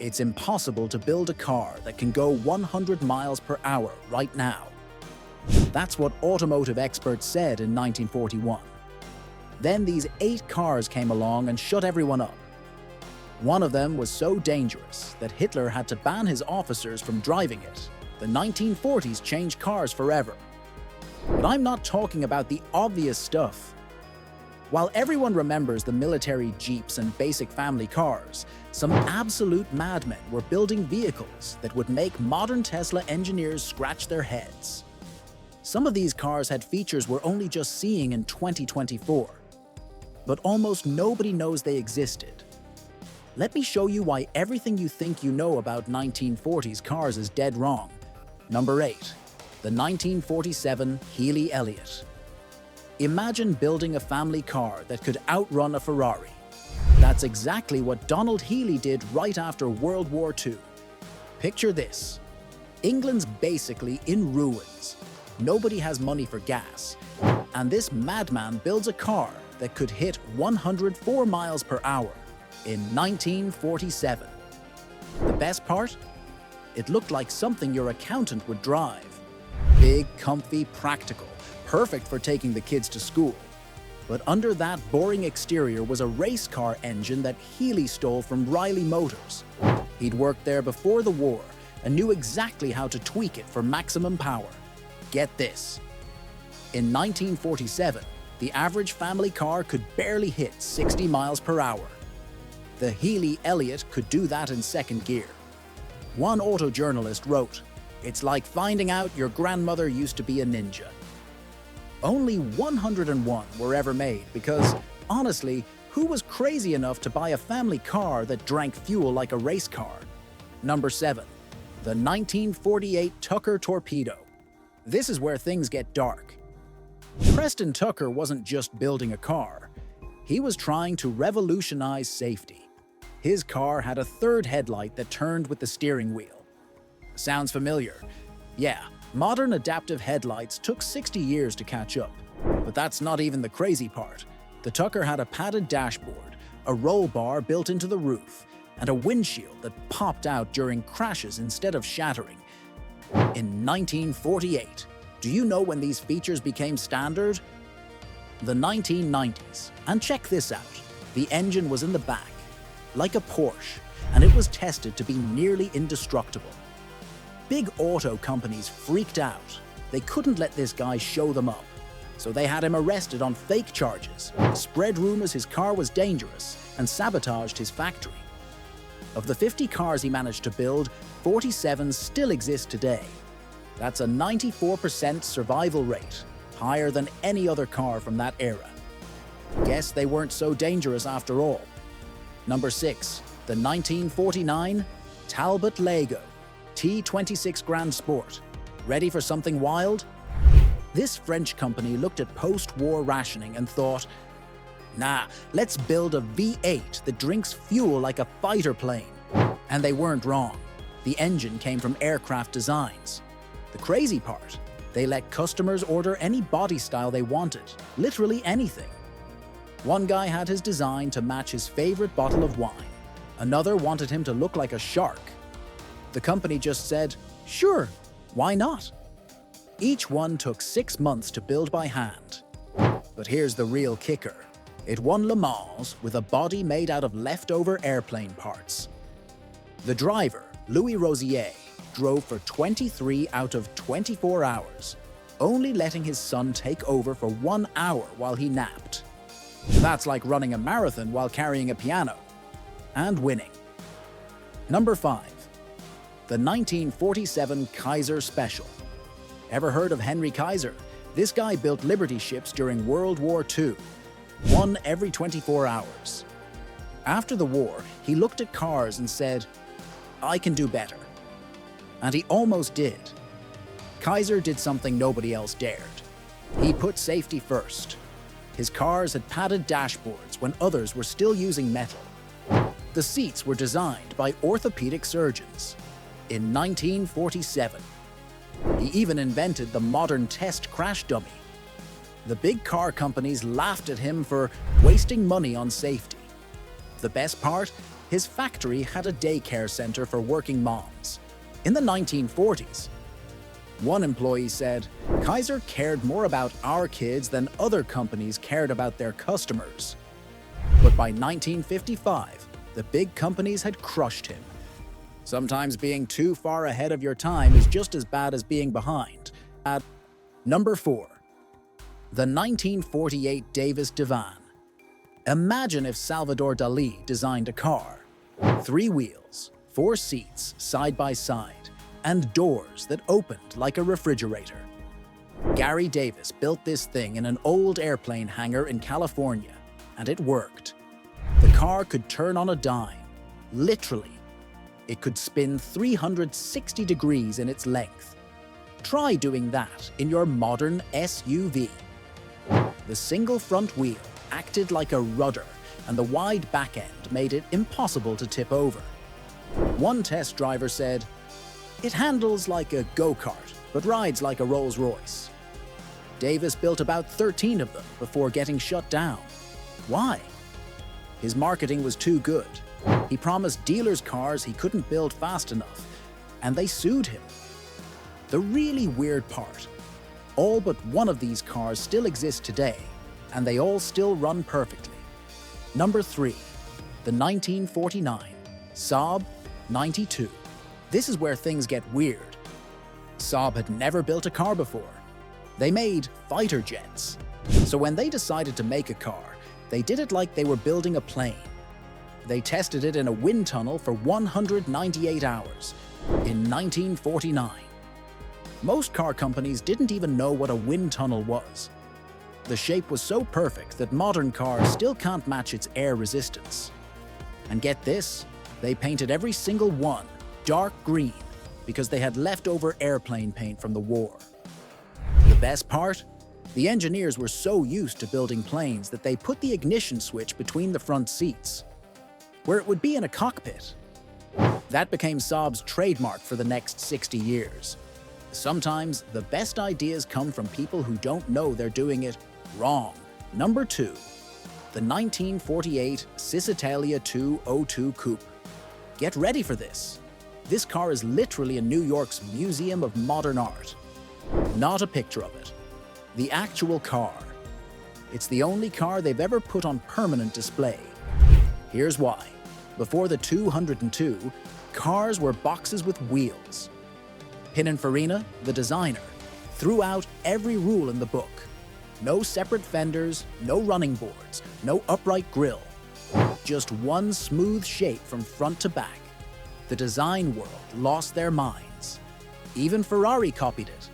It's impossible to build a car that can go 100 miles per hour right now. That's what automotive experts said in 1941. Then these 8 cars came along and shut everyone up. One of them was so dangerous that Hitler had to ban his officers from driving it. The 1940s changed cars forever. But I'm not talking about the obvious stuff. While everyone remembers the military jeeps and basic family cars, some absolute madmen were building vehicles that would make modern Tesla engineers scratch their heads. Some of these cars had features we're only just seeing in 2024, but almost nobody knows they existed. Let me show you why everything you think you know about 1940s cars is dead wrong. Number 8. The 1947 Healey Elliott. Imagine building a family car that could outrun a Ferrari. That's exactly what Donald Healey did right after World War II. Picture this. England's basically in ruins. Nobody has money for gas. And this madman builds a car that could hit 104 miles per hour in 1947. The best part? It looked like something your accountant would drive. Big, comfy, practical, perfect for taking the kids to school. But under that boring exterior was a race car engine that Healey stole from Riley Motors. He'd worked there before the war and knew exactly how to tweak it for maximum power. Get this. In 1947, the average family car could barely hit 60 miles per hour. The Healey Elliott could do that in second gear. One auto journalist wrote, "It's like finding out your grandmother used to be a ninja." Only 101 were ever made because, honestly, who was crazy enough to buy a family car that drank fuel like a race car? Number 7. The 1948 Tucker Torpedo. This is where things get dark. Preston Tucker wasn't just building a car. He was trying to revolutionize safety. His car had a third headlight that turned with the steering wheel. Sounds familiar? Yeah, modern adaptive headlights took 60 years to catch up. But that's not even the crazy part. The Tucker had a padded dashboard, a roll bar built into the roof, and a windshield that popped out during crashes instead of shattering. In 1948, do you know when these features became standard? The 1990s. And check this out. The engine was in the back, like a Porsche, and it was tested to be nearly indestructible. Big auto companies freaked out. They couldn't let this guy show them up. So they had him arrested on fake charges, spread rumors his car was dangerous, and sabotaged his factory. Of the 50 cars he managed to build, 47 still exist today. That's a 94% survival rate, higher than any other car from that era. Guess they weren't so dangerous after all. Number 6. The 1949 Talbot-Lago T26 Grand Sport. Ready for something wild? This French company looked at post-war rationing and thought, nah, let's build a V8 that drinks fuel like a fighter plane. And they weren't wrong. The engine came from aircraft designs. The crazy part, they let customers order any body style they wanted, literally anything. One guy had his design to match his favorite bottle of wine. Another wanted him to look like a shark. The company just said, sure, why not? Each one took 6 months to build by hand. But here's the real kicker. It won Le Mans with a body made out of leftover airplane parts. The driver, Louis Rosier, drove for 23 out of 24 hours, only letting his son take over for 1 hour while he napped. That's like running a marathon while carrying a piano. And winning. Number 5. The 1947 Kaiser Special. Ever heard of Henry Kaiser? This guy built Liberty ships during World War II. One every 24 hours. After the war, he looked at cars and said, I can do better. And he almost did. Kaiser did something nobody else dared. He put safety first. His cars had padded dashboards when others were still using metal. The seats were designed by orthopedic surgeons. In 1947, he even invented the modern test crash dummy. The big car companies laughed at him for wasting money on safety. The best part? his factory had a daycare center for working moms. In the 1940s, one employee said, "Kaiser cared more about our kids than other companies cared about their customers." But by 1955, the big companies had crushed him. Sometimes being too far ahead of your time is just as bad as being behind. At number 4, the 1948 Davis Divan. Imagine if Salvador Dalí designed a car. 3 wheels, 4 seats side by side, and doors that opened like a refrigerator. Gary Davis built this thing in an old airplane hangar in California, and it worked. The car could turn on a dime, literally. It could spin 360 degrees in its length. Try doing that in your modern SUV. The single front wheel acted like a rudder, and the wide back end made it impossible to tip over. One test driver said, "It handles like a go-kart, but rides like a Rolls-Royce." Davis built about 13 of them before getting shut down. Why? His marketing was too good. He promised dealers cars he couldn't build fast enough, and they sued him. The really weird part, all but one of these cars still exist today, and they all still run perfectly. Number 3, the 1949 Saab 92. This is where things get weird. Saab had never built a car before. They made fighter jets. So when they decided to make a car, they did it like they were building a plane. They tested it in a wind tunnel for 198 hours in 1949. Most car companies didn't even know what a wind tunnel was. The shape was so perfect that modern cars still can't match its air resistance. And get this, they painted every single one dark green because they had leftover airplane paint from the war. The best part? The engineers were so used to building planes that they put the ignition switch between the front seats, where it would be in a cockpit. That became Saab's trademark for the next 60 years. Sometimes the best ideas come from people who don't know they're doing it wrong. Number 2, the 1948 Cisitalia 202 Coupe. Get ready for this. This car is literally in New York's Museum of Modern Art. Not a picture of it. The actual car. It's the only car they've ever put on permanent display. Here's why. Before the 202, cars were boxes with wheels. Pininfarina, the designer, threw out every rule in the book. No separate fenders, no running boards, no upright grille. Just one smooth shape from front to back. The design world lost their minds. Even Ferrari copied it.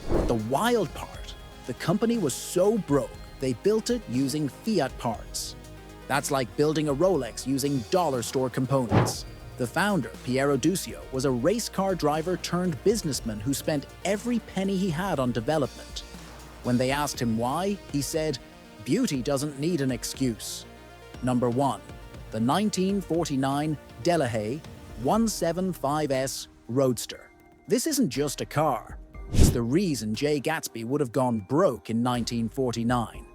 But the wild part, the company was so broke, they built it using Fiat parts. That's like building a Rolex using dollar store components. The founder, Piero Duccio, was a race car driver turned businessman who spent every penny he had on development. When they asked him why, he said, "Beauty doesn't need an excuse." Number 1, the 1949 Delahaye 175S Roadster. This isn't just a car. It's the reason Jay Gatsby would have gone broke in 1949.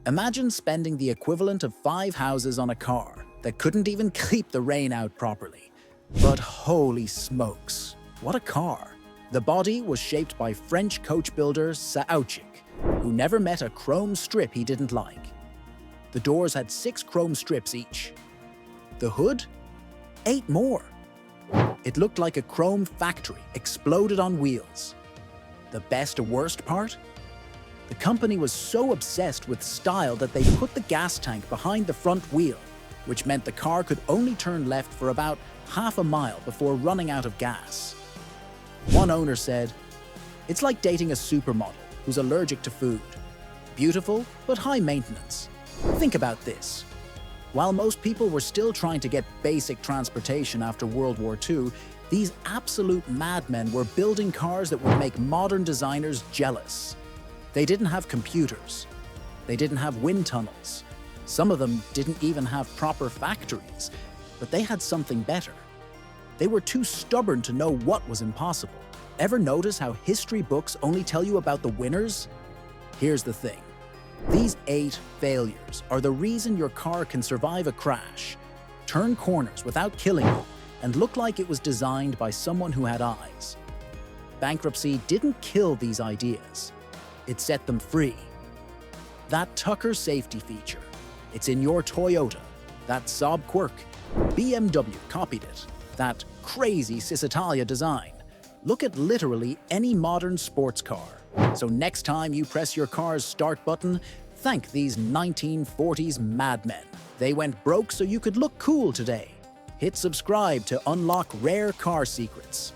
Imagine spending the equivalent of 5 houses on a car that couldn't even keep the rain out properly. But holy smokes, what a car! The body was shaped by French coach builder Saab, who never met a chrome strip he didn't like. The doors had 6 chrome strips each. The hood? 8 more. It looked like a chrome factory exploded on wheels. The best or worst part? The company was so obsessed with style that they put the gas tank behind the front wheel, which meant the car could only turn left for about half a mile before running out of gas. One owner said, "It's like dating a supermodel who's allergic to food. Beautiful, but high maintenance." Think about this. While most people were still trying to get basic transportation after World War II, these absolute madmen were building cars that would make modern designers jealous. They didn't have computers. They didn't have wind tunnels. Some of them didn't even have proper factories, but they had something better. They were too stubborn to know what was impossible. Ever notice how history books only tell you about the winners? Here's the thing. These 8 failures are the reason your car can survive a crash. turn corners without killing you, and look like it was designed by someone who had eyes. Bankruptcy didn't kill these ideas. It set them free. That Tucker safety feature, it's in your Toyota. That Saab quirk, BMW copied it. That crazy Cisitalia design. Look at literally any modern sports car. So next time you press your car's start button, thank these 1940s madmen. They went broke so you could look cool today. Hit subscribe to unlock rare car secrets.